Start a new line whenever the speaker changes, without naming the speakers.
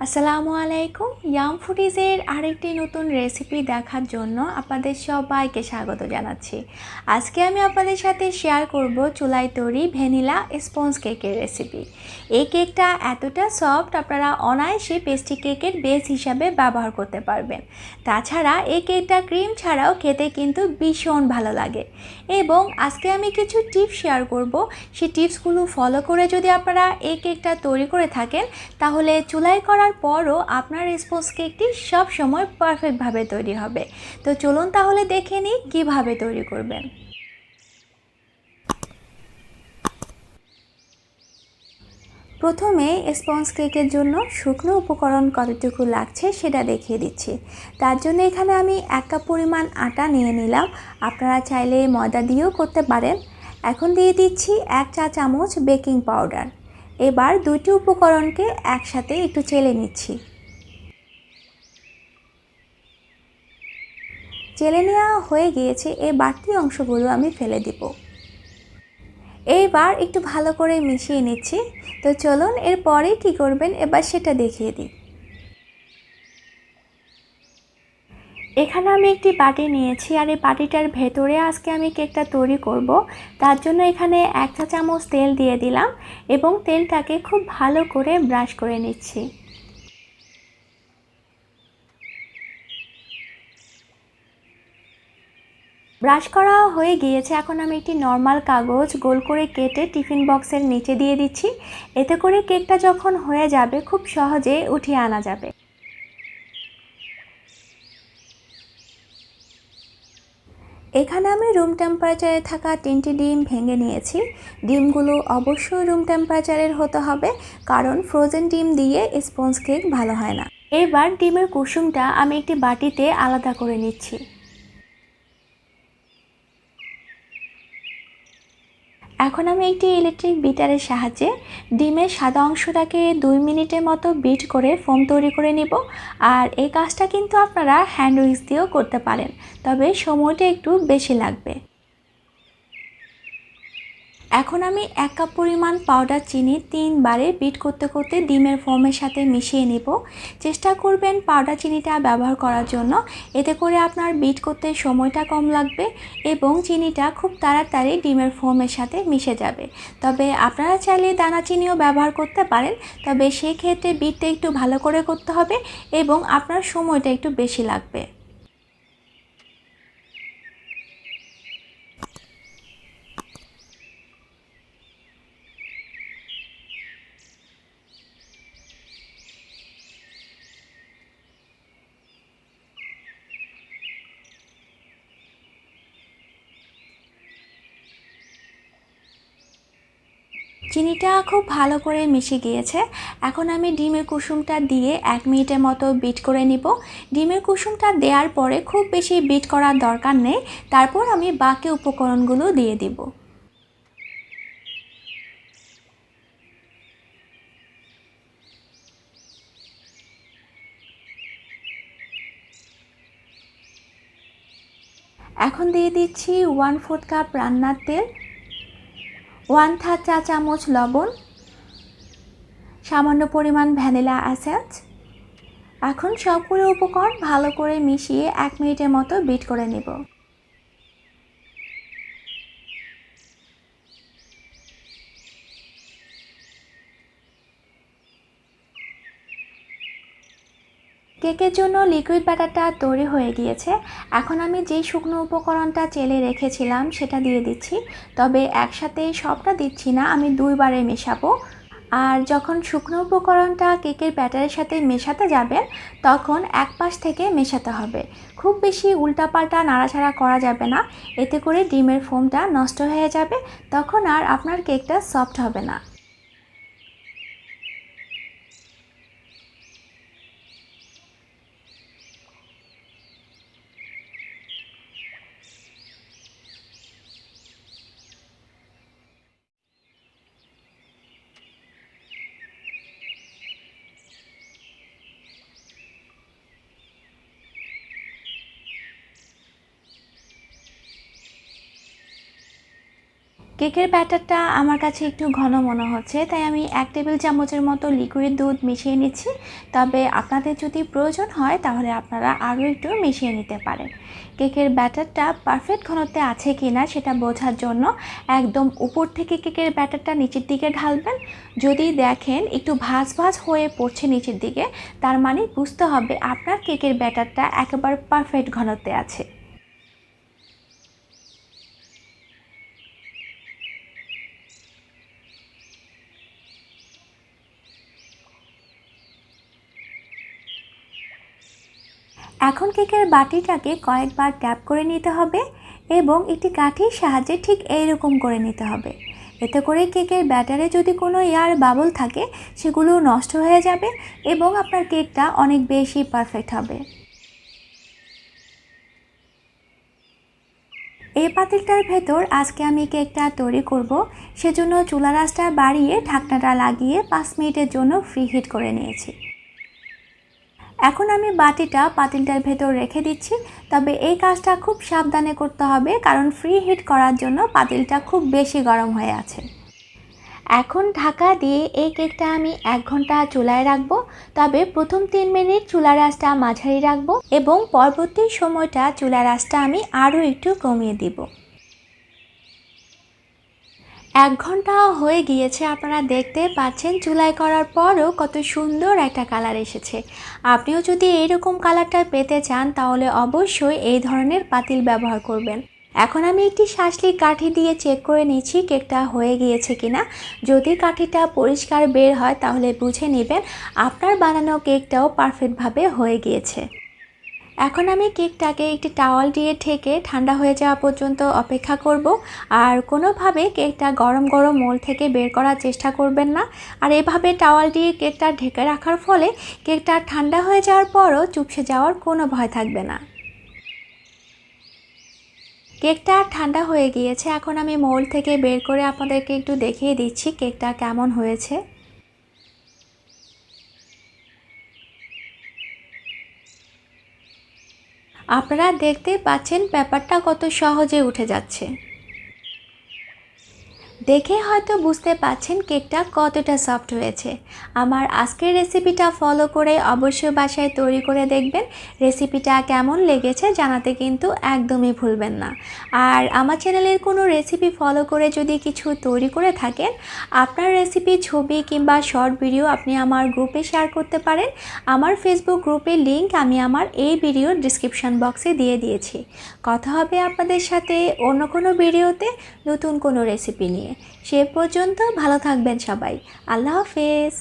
আসসালামু আলাইকুম। ইয়াম ফুডিজের আরেকটি নতুন রেসিপি দেখার জন্য আপনাদের সবাইকে স্বাগত জানাচ্ছি। আজকে আমি আপনাদের সাথে শেয়ার করব চুলায় তৈরি ভ্যানিলা স্পঞ্জ কেকের রেসিপি। এই কেকটা এতটা সফট, আপনারা অনায়াসে পেস্ট্রি কেকের বেস হিসাবে ব্যবহার করতে পারবেন। তাছাড়া এই কেকটা ক্রিম ছাড়াও খেতে কিন্তু ভীষণ ভালো লাগে। এবং আজকে আমি কিছু টিপস শেয়ার করব, সেই টিপসগুলো ফলো করে যদি আপনারা এই কেকটা তৈরি করে থাকেন তাহলে চুলায় করার পরও আপনার স্পঞ্জ কেকটি সব সময় পারফেক্টভাবে তৈরি হবে। তো চলুন তাহলে দেখে নিই কীভাবে তৈরি করবেন। প্রথমে স্পঞ্জ কেকের জন্য শুকনো উপকরণ কতটুকু লাগছে সেটা দেখিয়ে দিচ্ছি। তার জন্য এখানে আমি 1 কাপ পরিমাণ আটা নিয়ে নিলাম। আপনারা চাইলে ময়দা দিয়েও করতে পারেন। এখন দিয়ে দিচ্ছি 1 চা চামচ বেকিং পাউডার। এবার দুইটি উপকরণকে একসাথে একটু চেলে নিচ্ছি। চেলে নেওয়া হয়ে গিয়েছে, এই বাড়তি অংশগুলো আমি ফেলে দিব। এইবার একটু ভালো করে মিশিয়ে নিচ্ছি। তো চলুন এরপরে কি করবেন এবার সেটা দেখিয়ে দিই। এখানে আমি একটি বাটি নিয়েছি, আর এই বাটিটার ভেতরে আজকে আমি কেকটা তৈরি করব। তার জন্য এখানে 1 চা চামচ তেল দিয়ে দিলাম এবং তেলটাকে খুব ভালো করে ব্রাশ করে নিচ্ছি। ব্রাশ করা হয়ে গিয়েছে। এখন আমি একটি নর্মাল কাগজ গোল করে কেটে টিফিন বক্সের নিচে দিয়ে দিচ্ছি। এতে করে কেকটা যখন হয়ে যাবে খুব সহজে উঠিয়ে আনা যাবে। এখানে আমি রুম টেম্পারেচারে থাকা 3টি ডিম ভেঙে নিয়েছি। ডিমগুলো অবশ্যই রুম টেম্পারেচারের হতে হবে, কারণ ফ্রোজেন ডিম দিয়ে স্পঞ্জ কেক ভালো হয় না। এবার ডিমের কুসুমটা আমি একটি বাটিতে আলাদা করে নিচ্ছি। এখন আমি একটি ইলেকট্রিক বিটারের সাহায্যে ডিমের সাদা অংশটাকে 2 মিনিটের মতো বিট করে ফোম তৈরি করে নিব। আর এই কাজটা কিন্তু আপনারা হ্যান্ড উইক্স দিয়েও করতে পারেন, তবে সময়টা একটু বেশি লাগবে। এখন আমি 1 কাপ পরিমাণ পাউডার চিনি 3 বারে বিট করতে করতে ডিমের ফোমের সাথে মিশিয়ে নেব। চেষ্টা করবেন পাউডার চিনিটা ব্যবহার করার জন্য, এতে করে আপনার বিট করতে সময়টা কম লাগবে এবং চিনিটা খুব তাড়াতাড়ি ডিমের ফোমের সাথে মিশে যাবে। তবে আপনারা চাইলে দানা চিনিও ব্যবহার করতে পারেন, তবে সেক্ষেত্রে বিটটা একটু ভালো করে করতে হবে এবং আপনার সময়টা একটু বেশি লাগবে। চিনিটা খুব ভালো করে মিশে গিয়েছে। এখন আমি ডিমের কুসুমটা দিয়ে 1 মিনিটের মতো বিট করে নিব। ডিমের কুসুমটা দেওয়ার পরে খুব বেশি বিট করার দরকার নেই। তারপর আমি বাকি উপকরণগুলো দিয়ে দিব। এখন দিয়ে দিচ্ছি 1/4 কাপ রান্নার তেল, 1/3 চা চামচ লবণ, সামান্য পরিমাণ ভ্যানিলা এসেন্স। এখন সবগুলো উপকরণ ভালো করে মিশিয়ে 1 মিনিটের মতো বিট করে নেব। কেকের জন্য লিকুইড ব্যাটারটা তৈরি হয়ে গিয়েছে। এখন আমি যেই শুকনো উপকরণটা চেলে রেখেছিলাম সেটা দিয়ে দিচ্ছি, তবে একসাথে সবটা দিচ্ছি না, আমি 2 বারে মেশাবো। আর যখন শুকনো উপকরণটা কেকের ব্যাটারের সাথে মেশাতে যাবেন তখন এক পাশ থেকে মেশাতে হবে, খুব বেশি উল্টাপাল্টা নাড়াচাড়া করা যাবে না, এতে করে ডিমের ফোমটা নষ্ট হয়ে যাবে, তখন আর আপনার কেকটা সফট হবে না। কেকের ব্যাটারটা আমার কাছে একটু ঘন মনে হচ্ছে, তাই আমি 1 টেবিল চামচের মতো লিকুইড দুধ মিশিয়ে নিচ্ছি। তবে আপনাদের যদি প্রয়োজন হয় তাহলে আপনারা আরও একটু মিশিয়ে নিতে পারেন। কেকের ব্যাটারটা পারফেক্ট ঘনত্বে আছে কিনা সেটা বোঝার জন্য একদম উপর থেকে কেকের ব্যাটারটা নিচের দিকে ঢালবেন। যদি দেখেন একটু ভাঁজ ভাঁজ হয়ে পড়ছে নিচের দিকে, তার মানে বুঝতে হবে আপনার কেকের ব্যাটারটা একেবারে পারফেক্ট ঘনত্বে আছে। এখন কেকের বাটিটাকে কয়েকবার ট্যাপ করে নিতে হবে এবং একটি কাঠির সাহায্যে ঠিক এইরকম করে নিতে হবে। এতে করে কেকের ব্যাটারে যদি কোনো এয়ার বাবল থাকে সেগুলো নষ্ট হয়ে যাবে এবং আপনার কেকটা অনেক বেশি পারফেক্ট হবে। এই পাতিলটার ভেতর আজকে আমি কেকটা তৈরি করব, সেজন্য চুলার আঁচটা বাড়িয়ে ঢাকনাটা লাগিয়ে 5 মিনিটের জন্য ফ্রি হিট করে নিয়েছি। এখন আমি বাটিটা পাতিলটার ভেতর রেখে দিচ্ছি, তবে এই কাজটা খুব সাবধানে করতে হবে কারণ ফ্রি হিট করার জন্য পাতিলটা খুব বেশি গরম হয়ে আছে। এখন ঢাকা দিয়ে এই কেকটা আমি 1 ঘন্টা চুলায় রাখবো, তবে প্রথম 3 মিনিট চুলার আঁচটা মাঝারি রাখবো এবং পরবর্তী সময়টা চুলার আঁচটা আমি আরও একটু কমিয়ে দিব। 1 ঘন্টা হয়ে গিয়েছে, আপনারা দেখতে পাচ্ছেন চুলায় করার পরও কত সুন্দর একটা কালার এসেছে। আপনিও যদি এইরকম কালারটা পেতে চান তাহলে অবশ্যই এই ধরনের পাতিল ব্যবহার করবেন। এখন আমি একটি শাঁসলি কাঠি দিয়ে চেক করে নিচ্ছি কেকটা হয়ে গিয়েছে কিনা। যদি কাঠিটা পরিষ্কার বের হয় তাহলে বুঝে নেবেন আপনার বানানো কেকটাও পারফেক্টভাবে হয়ে গিয়েছে। এখন আমি কেকটাকে একটি টাওয়াল দিয়ে ঢেকে ঠান্ডা হয়ে যাওয়া পর্যন্ত অপেক্ষা করব। আর কোনোভাবে কেকটা গরম গরম মোল থেকে বের করার চেষ্টা করবেন না। আর এভাবে টাওয়াল দিয়ে কেকটা ঢেকে রাখার ফলে কেকটা ঠান্ডা হয়ে যাওয়ার পরও চুপসে যাওয়ার কোনো ভয় থাকবে না। কেকটা ঠান্ডা হয়ে গিয়েছে, এখন আমি মোল থেকে বের করে আপনাদেরকে একটু দেখিয়ে দিচ্ছি কেকটা কেমন হয়েছে। আপনারা দেখতে পাচ্ছেন ব্যাপারটা কত সহজে উঠে যাচ্ছে। দেখে হয়তো বুঝতে পাচ্ছেন কেকটা কতটা সফট হয়েছে। আমার আজকের রেসিপিটা ফলো করে অবশ্যই বাসায় তৈরি করে দেখবেন। রেসিপিটা কেমন লেগেছে জানাতে কিন্তু একদমই ভুলবেন না। আর আমার চ্যানেলের কোনো রেসিপি ফলো করে যদি কিছু তৈরি করে থাকেন, আপনার রেসিপি ছবি কিংবা শর্ট ভিডিও আপনি আমার গ্রুপে শেয়ার করতে পারেন। আমার ফেসবুক গ্রুপের লিংক আমি আমার এই ভিডিওর ডিসক্রিপশন বক্সে দিয়ে দিয়েছি। কথা হবে আপনাদের সাথে অন্য কোনো ভিডিওতে নতুন কোনো রেসিপি নিয়ে। সে পর্যন্ত ভালো থাকবেন সবাই। আল্লাহ হাফেজ।